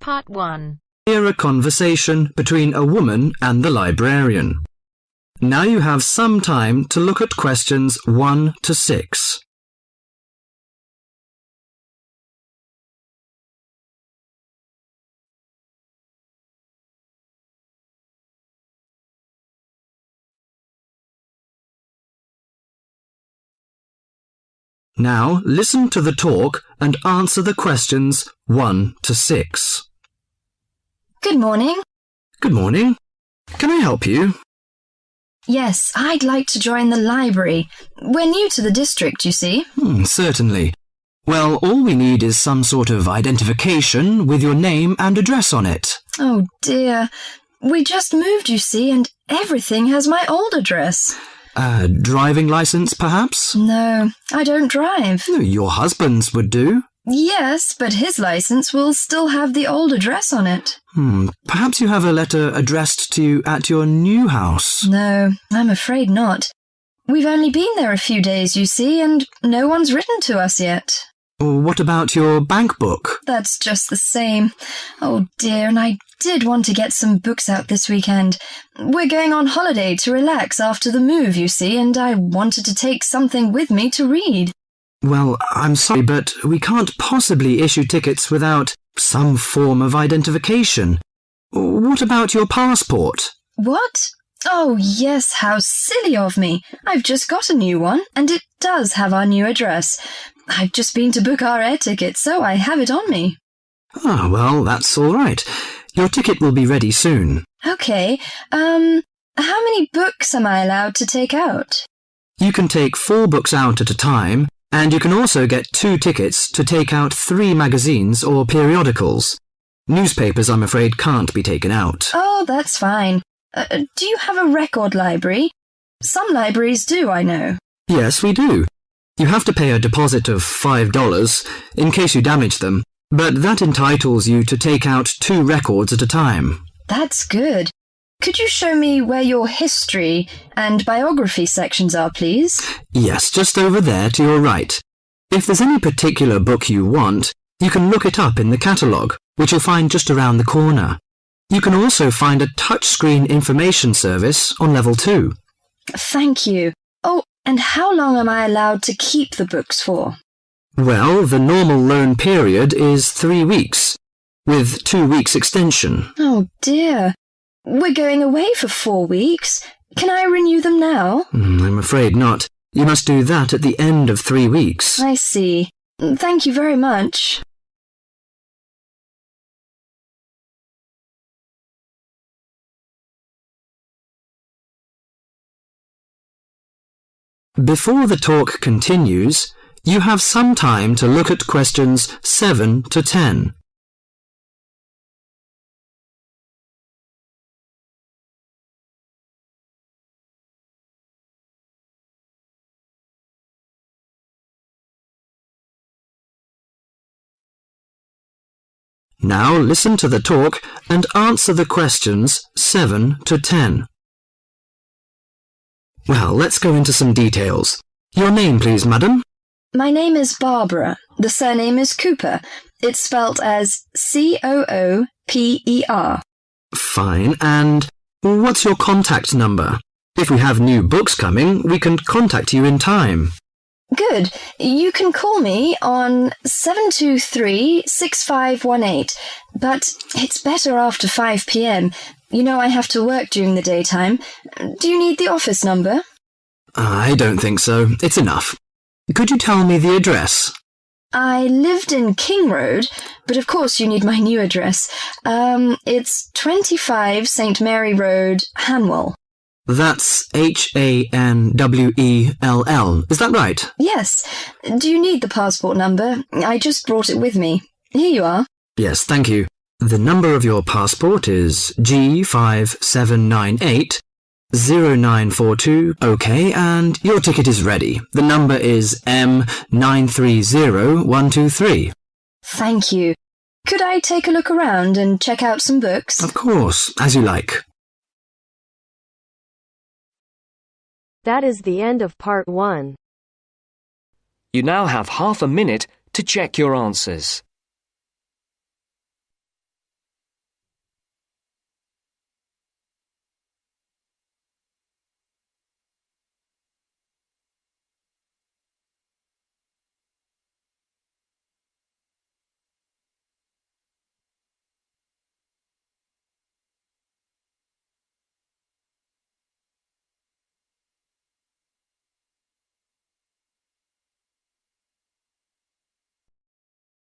Part 1. Hear a conversation between a woman and the librarian. Now you have some time to look at questions 1 to 6. Now listen to the talk and answer the questions 1 to 6. Good morning. Good morning. Can I help you? Yes, I'd like to join the library. We're new to the district, you see. Certainly. Well, all we need is some sort of identification with your name and address on it. Oh dear. We just moved, you see, and everything has my old address. Driving license, perhaps? No, I don't drive. Your husband's would do. Yes, but his license will still have the old address on it. Perhaps you have a letter addressed to you at your new house. No, I'm afraid not. We've only been there a few days, you see, and no one's written to us yet. What about your bank book? That's just the same. Oh dear, and I did want to get some books out this weekend. We're going on holiday to relax after the move, you see, and I wanted to take something with me to read. Well, I'm sorry, but we can't possibly issue tickets without some form of identification. What about your passport? What? Oh, yes, how silly of me. I've just got a new one, and it does have our new address. I've just been to book our air ticket, so I have it on me. Well, that's all right. Your ticket will be ready soon. Okay, how many books am I allowed to take out? You can take 4 books out at a time, and you can also get 2 tickets to take out 3 magazines or periodicals. Newspapers, I'm afraid, can't be taken out. Oh, that's fine. Do you have a record library? Some libraries do, I know. Yes, we do. You have to pay a deposit of $5 in case you damage them, but that entitles you to take out 2 records at a time. That's good. Could you show me where your history and biography sections are, please? Yes, just over there to your right. If there's any particular book you want, you can look it up in the catalogue, which you'll find just around the corner. You can also find a touchscreen information service on level 2. Thank you. Oh, and how long am I allowed to keep the books for? Well, the normal loan period is 3 weeks, with 2 weeks extension. Oh dear. We're going away for 4 weeks. Can I renew them now? I'm afraid not. You must do that at the end of 3 weeks. I see. Thank you very much. Before the talk continues, you have some time to look at questions 7 to 10. Now listen to the talk and answer the questions 7 to 10. Well, let's go into some details. Your name, please, madam? My name is Barbara. The surname is Cooper. It's spelt as Cooper. Fine. And what's your contact number? If we have new books coming, we can contact you in time. Good. You can call me on 723-6518, but it's better after 5 p.m. You know I have to work during the daytime. Do you need the office number? I don't think so. It's enough. Could you tell me the address? I lived in King Road, but of course you need my new address. It's 25 St. Mary Road, Hanwell. That's Hanwell. Is that right? Yes. Do you need the passport number? I just brought it with me. Here you are. Yes, thank you. The number of your passport is G5798-0942. OK, and your ticket is ready. The number is M930123. Thank you. Could I take a look around and check out some books? Of course, as you like. That is the end of part 1. You now have half a minute to check your answers.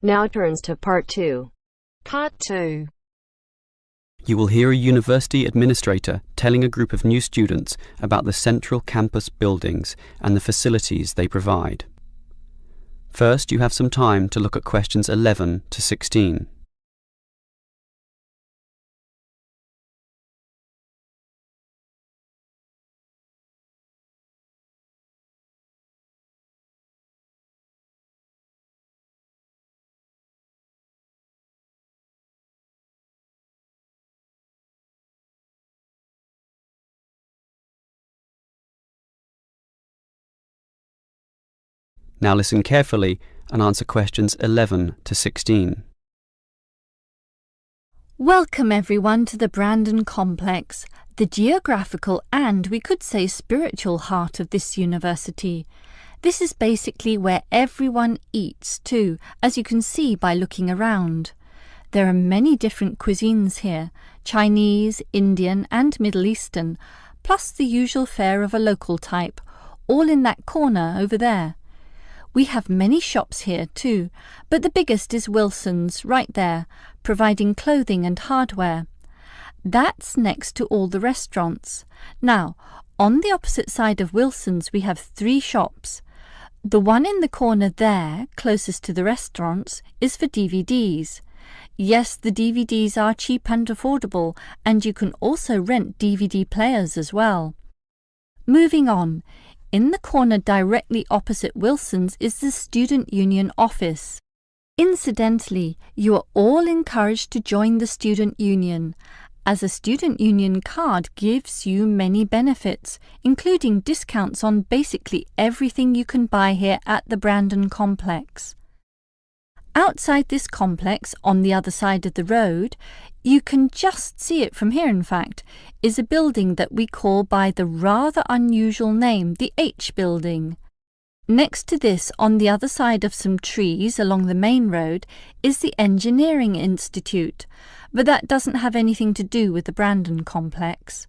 Now turns to Part 2. Part 2. You will hear a university administrator telling a group of new students about the central campus buildings and the facilities they provide. First, you have some time to look at questions 11 to 16. Now listen carefully and answer questions 11 to 16. Welcome everyone to the Brandon Complex, the geographical and we could say spiritual heart of this university. This is basically where everyone eats too, as you can see by looking around. There are many different cuisines here, Chinese, Indian and Middle Eastern, plus the usual fare of a local type, all in that corner over there. We have many shops here too, but the biggest is Wilson's right there, providing clothing and hardware. That's next to all the restaurants. Now, on the opposite side of Wilson's we have 3 shops. The one in the corner there, closest to the restaurants, is for DVDs. Yes, the DVDs are cheap and affordable, and you can also rent DVD players as well. Moving on. In the corner directly opposite Wilson's is the Student Union office. Incidentally, you are all encouraged to join the Student Union, as a Student Union card gives you many benefits, including discounts on basically everything you can buy here at the Brandon Complex. Outside this complex, on the other side of the road, you can just see it from here in fact, is a building that we call by the rather unusual name, the H Building. Next to this, on the other side of some trees along the main road, is the Engineering Institute, but that doesn't have anything to do with the Brandon Complex.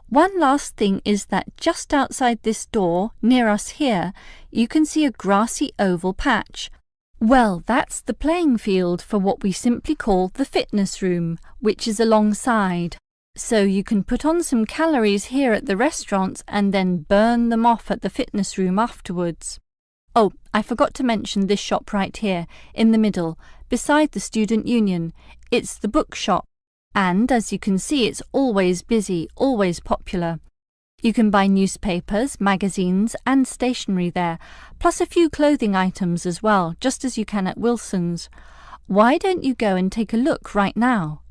One last thing is that just outside this door, near us here, you can see a grassy oval patch. Well, that's the playing field for what we simply call the fitness room, which is alongside. So you can put on some calories here at the restaurants and then burn them off at the fitness room afterwards. Oh, I forgot to mention this shop right here, in the middle, beside the Student Union. It's the bookshop. And as you can see, it's always busy, always popular. You can buy newspapers, magazines and stationery there, plus a few clothing items as well, just as you can at Wilson's. Why don't you go and take a look right now?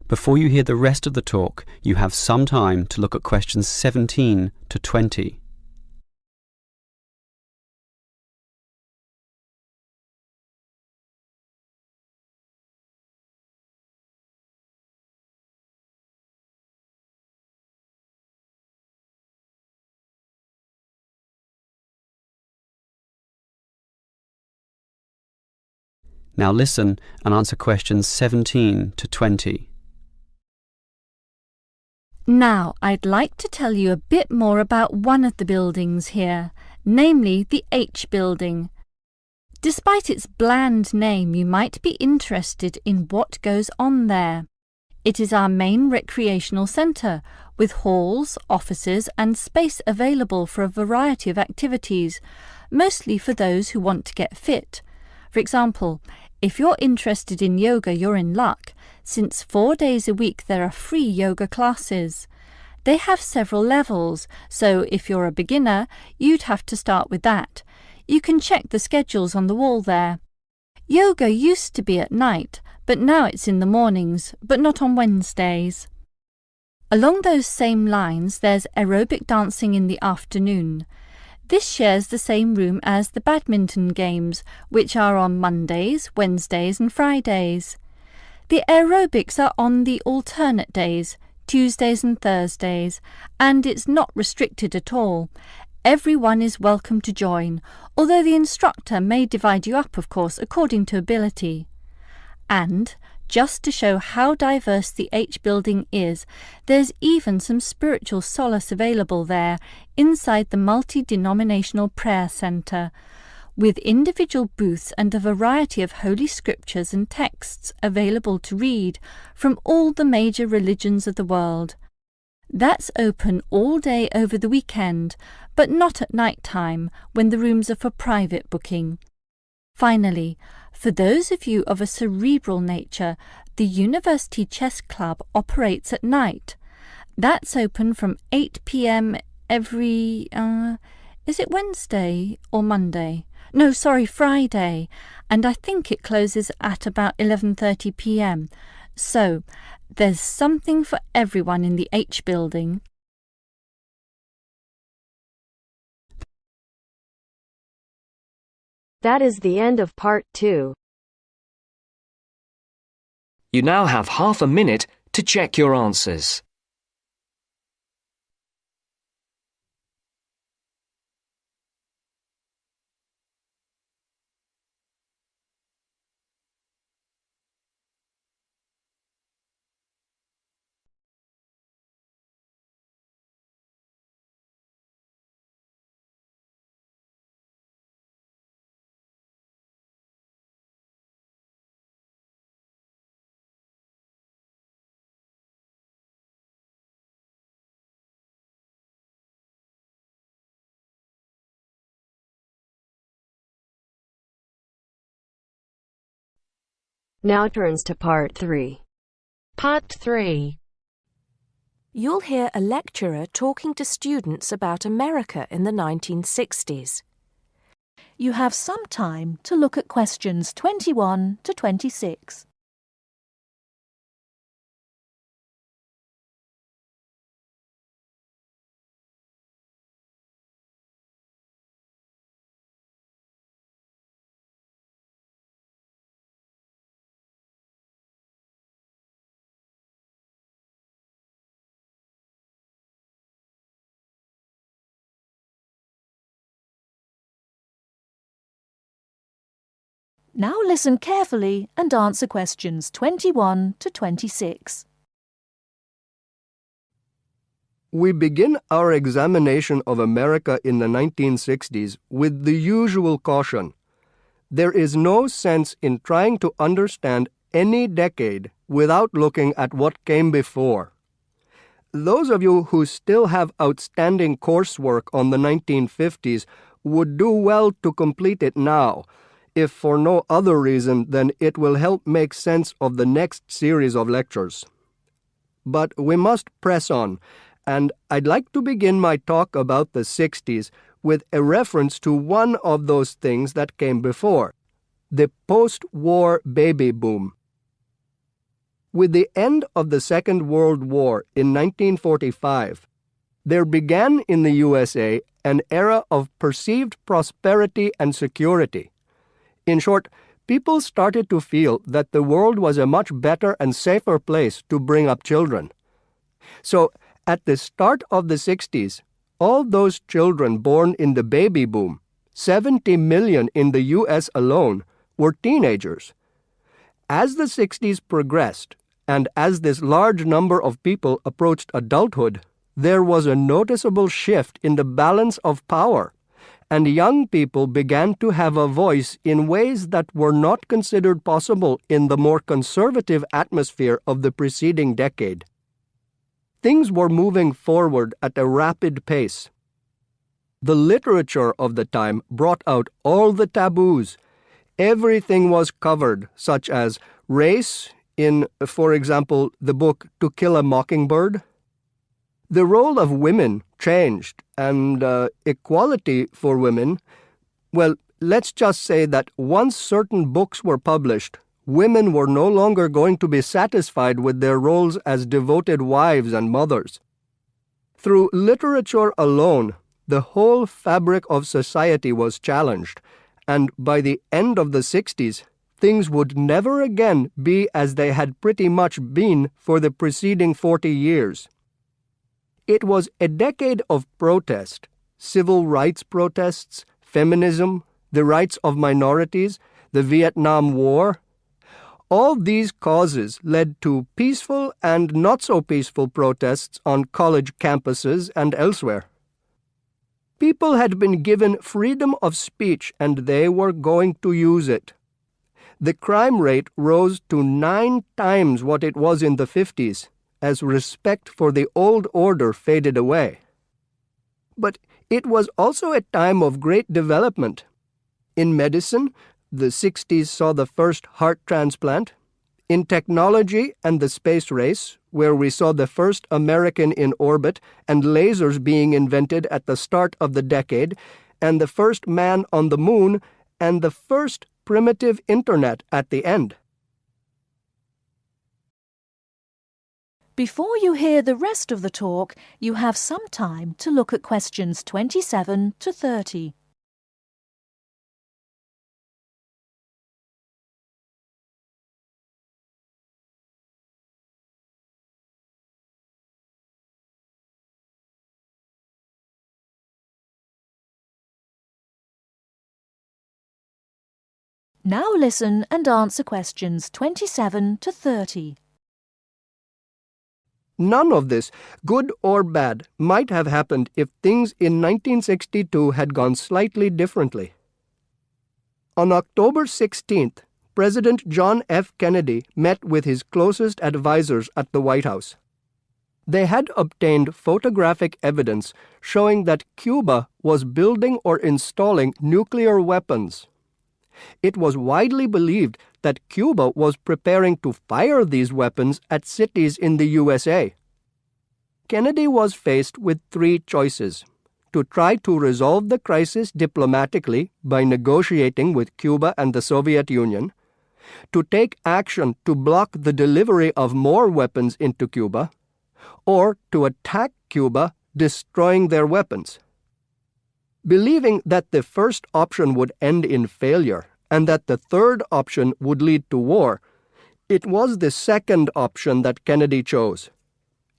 Before you hear the rest of the talk, you have some time to look at questions 17 to 20. Now listen and answer questions 17 to 20. Now, I'd like to tell you a bit more about one of the buildings here, namely the H Building. Despite its bland name, you might be interested in what goes on there. It is our main recreational centre, with halls, offices and space available for a variety of activities, mostly for those who want to get fit. For example, if you're interested in yoga, you're in luck, since 4 days a week there are free yoga classes. They have several levels, so if you're a beginner, you'd have to start with that. You can check the schedules on the wall there. Yoga used to be at night, but now it's in the mornings, but not on Wednesdays. Along those same lines, there's aerobic dancing in the afternoon. This shares the same room as the badminton games, which are on Mondays, Wednesdays and Fridays. The aerobics are on the alternate days, Tuesdays and Thursdays, and it's not restricted at all. Everyone is welcome to join, although the instructor may divide you up, of course, according to ability. And, just to show how diverse the H Building is, there's even some spiritual solace available there, inside the multi-denominational prayer centre. with individual booths and a variety of holy scriptures and texts available to read from all the major religions of the world. That's open all day over the weekend, but not at night time when the rooms are for private booking. Finally, for those of you of a cerebral nature, the University Chess Club operates at night. That's open from 8 p.m. every, is it Wednesday or Monday? No, sorry, Friday. And I think it closes at about 11:30 p.m. So, there's something for everyone in the H building. That is the end of part 2. You now have half a minute to check your answers. Now turns to part 3. Part 3. You'll hear a lecturer talking to students about America in the 1960s. You have some time to look at questions 21 to 26. Now listen carefully and answer questions 21 to 26. We begin our examination of America in the 1960s with the usual caution. There is no sense in trying to understand any decade without looking at what came before. Those of you who still have outstanding coursework on the 1950s would do well to complete it now, if for no other reason than it will help make sense of the next series of lectures. But we must press on, and I'd like to begin my talk about the 60s with a reference to one of those things that came before, the post-war baby boom. With the end of the Second World War in 1945, there began in the USA an era of perceived prosperity and security. In short, people started to feel that the world was a much better and safer place to bring up children. So, at the start of the 60s, all those children born in the baby boom, 70 million in the US alone, were teenagers. As the 60s progressed, and as this large number of people approached adulthood, there was a noticeable shift in the balance of power, and young people began to have a voice in ways that were not considered possible in the more conservative atmosphere of the preceding decade. Things were moving forward at a rapid pace. The literature of the time brought out all the taboos. Everything was covered, such as race in, for example, the book To Kill a Mockingbird. The role of women changed, and equality for women, well, let's just say that once certain books were published, women were no longer going to be satisfied with their roles as devoted wives and mothers. Through literature alone, the whole fabric of society was challenged, and by the end of the 60s, things would never again be as they had pretty much been for the preceding 40 years. It was a decade of protest, civil rights protests, feminism, the rights of minorities, the Vietnam War. All these causes led to peaceful and not so peaceful protests on college campuses and elsewhere. People had been given freedom of speech and they were going to use it. The crime rate rose to 9 times what it was in the 50s, as respect for the old order faded away. But it was also a time of great development. In medicine, the 60s saw the first heart transplant. In technology and the space race, where we saw the first American in orbit and lasers being invented at the start of the decade, and the first man on the moon, and the first primitive internet at the end. Before you hear the rest of the talk, you have some time to look at questions 27 to 30. Now listen and answer questions 27 to 30. None of this, good or bad, might have happened if things in 1962 had gone slightly differently. On October 16th, President John F. Kennedy met with his closest advisors at the White House. They had obtained photographic evidence showing that Cuba was building or installing nuclear weapons. It was widely believed that Cuba was preparing to fire these weapons at cities in the USA. Kennedy was faced with 3 choices: to try to resolve the crisis diplomatically by negotiating with Cuba and the Soviet Union, to take action to block the delivery of more weapons into Cuba, or to attack Cuba, destroying their weapons. Believing that the first option would end in failure and that the third option would lead to war, it was the second option that Kennedy chose.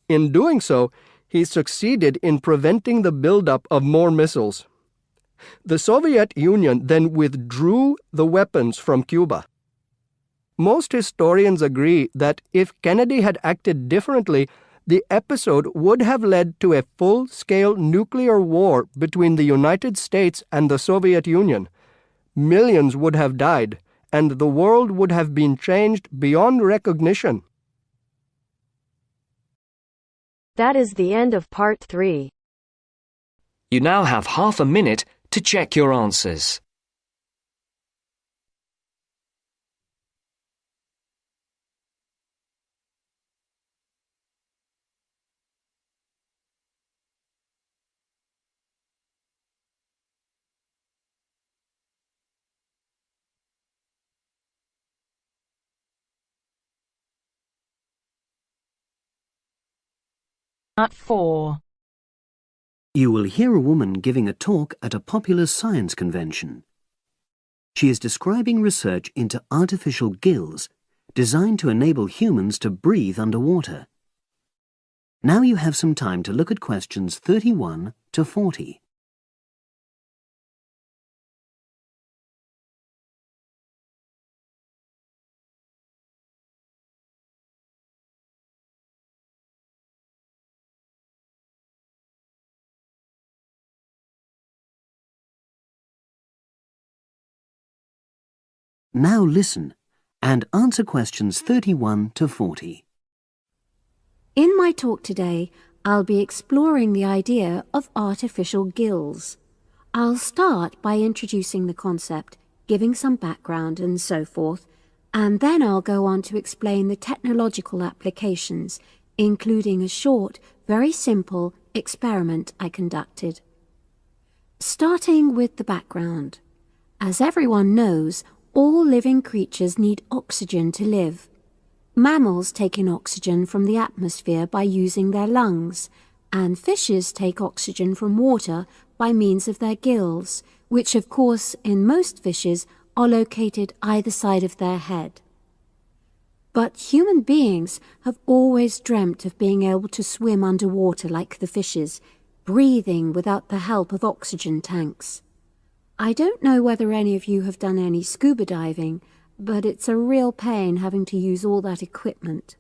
In doing so, he succeeded in preventing the buildup of more missiles. The Soviet Union then withdrew the weapons from Cuba. Most historians agree that if Kennedy had acted differently, the episode would have led to a full-scale nuclear war between the United States and the Soviet Union. Millions would have died, and the world would have been changed beyond recognition. That is the end of part 3. You now have half a minute to check your answers. Part 4. You will hear a woman giving a talk at a popular science convention. She is describing research into artificial gills designed to enable humans to breathe underwater. Now you have some time to look at questions 31 to 40. Now listen and answer questions 31 to 40. In my talk today, I'll be exploring the idea of artificial gills. I'll start by introducing the concept, giving some background and so forth, and then I'll go on to explain the technological applications, including a short, very simple experiment I conducted. Starting with the background. As everyone knows, all living creatures need oxygen to live. Mammals take in oxygen from the atmosphere by using their lungs, and fishes take oxygen from water by means of their gills, which of course in most fishes are located either side of their head. But human beings have always dreamt of being able to swim underwater like the fishes, breathing without the help of oxygen tanks. I don't know whether any of you have done any scuba diving, but it's a real pain having to use all that equipment.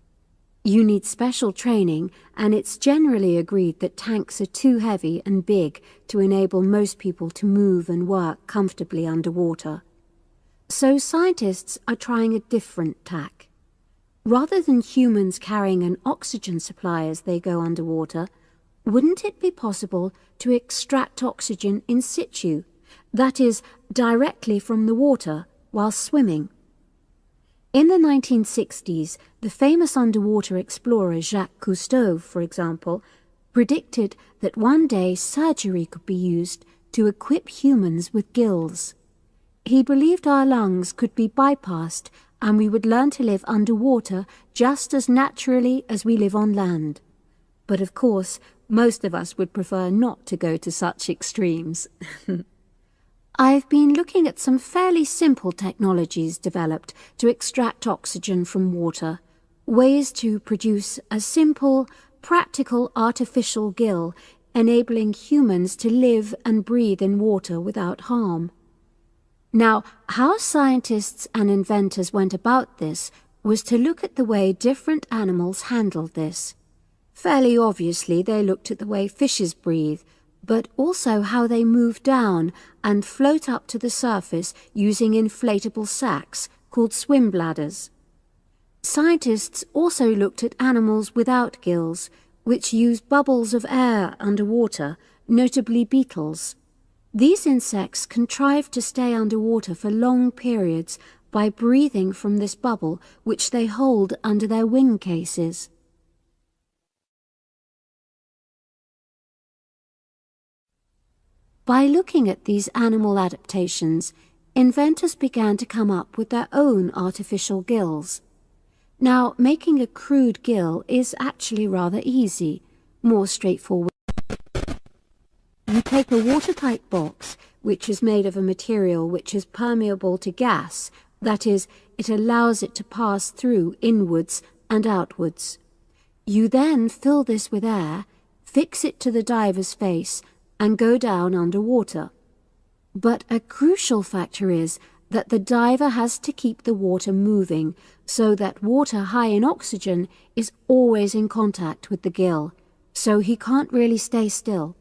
You need special training, and it's generally agreed that tanks are too heavy and big to enable most people to move and work comfortably underwater. So scientists are trying a different tack. Rather than humans carrying an oxygen supply as they go underwater, wouldn't it be possible to extract oxygen in situ, that is, directly from the water while swimming? In the 1960s, the famous underwater explorer Jacques Cousteau, for example, predicted that one day surgery could be used to equip humans with gills. He believed our lungs could be bypassed and we would learn to live underwater just as naturally as we live on land. But of course, most of us would prefer not to go to such extremes. I've been looking at some fairly simple technologies developed to extract oxygen from water, ways to produce a simple, practical artificial gill, enabling humans to live and breathe in water without harm. Now, how scientists and inventors went about this was to look at the way different animals handled this. Fairly obviously, they looked at the way fishes breathe, but also how they move down and float up to the surface using inflatable sacs called swim bladders. Scientists also looked at animals without gills, which use bubbles of air underwater, notably beetles. These insects contrive to stay underwater for long periods by breathing from this bubble, which they hold under their wing cases. By looking at these animal adaptations, inventors began to come up with their own artificial gills. Now, making a crude gill is actually rather easy, more straightforward. You take a watertight box, which is made of a material which is permeable to gas, that is, it allows it to pass through inwards and outwards. You then fill this with air, fix it to the diver's face, and go down underwater. But a crucial factor is that the diver has to keep the water moving so that water high in oxygen is always in contact with the gill, so he can't really stay still.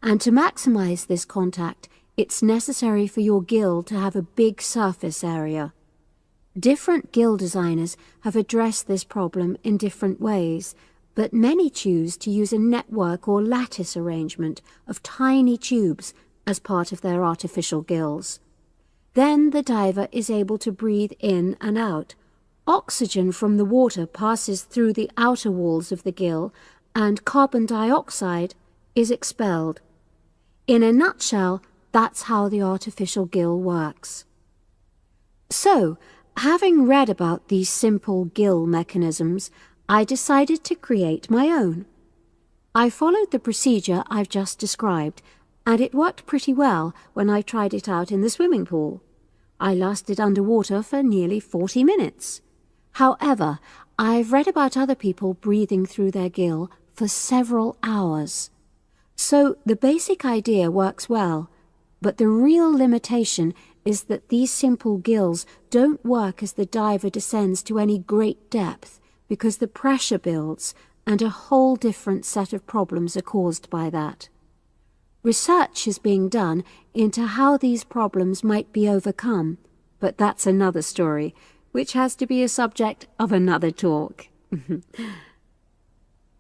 And to maximize this contact, it's necessary for your gill to have a big surface area. Different gill designers have addressed this problem in different ways, but many choose to use a network or lattice arrangement of tiny tubes as part of their artificial gills. Then the diver is able to breathe in and out. Oxygen from the water passes through the outer walls of the gill, and carbon dioxide is expelled. In a nutshell, that's how the artificial gill works. So, having read about these simple gill mechanisms, I decided to create my own. I followed the procedure I've just described, and it worked pretty well when I tried it out in the swimming pool. I lasted underwater for nearly 40 minutes. However, I've read about other people breathing through their gill for several hours. So the basic idea works well, but the real limitation is that these simple gills don't work as the diver descends to any great depth, because the pressure builds and a whole different set of problems are caused by that. Research is being done into how these problems might be overcome, but that's another story, which has to be a subject of another talk.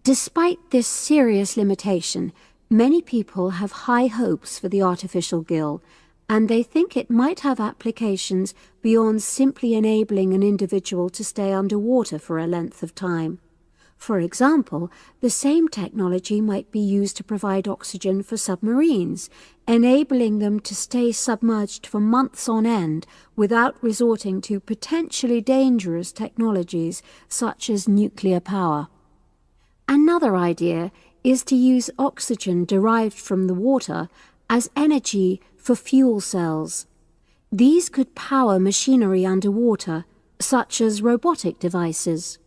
Despite this serious limitation, many people have high hopes for the artificial gill, and they think it might have applications beyond simply enabling an individual to stay underwater for a length of time. For example, the same technology might be used to provide oxygen for submarines, enabling them to stay submerged for months on end without resorting to potentially dangerous technologies such as nuclear power. Another idea is to use oxygen derived from the water as energy for fuel cells. These could power machinery underwater, such as robotic devices.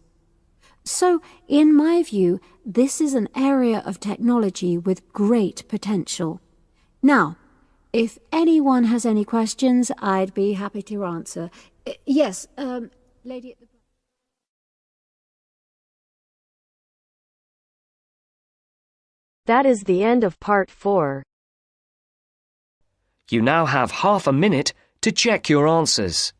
So, in my view, this is an area of technology with great potential. Now, if anyone has any questions, I'd be happy to answer. Yes, lady at the That is the end of part 4. You now have half a minute to check your answers.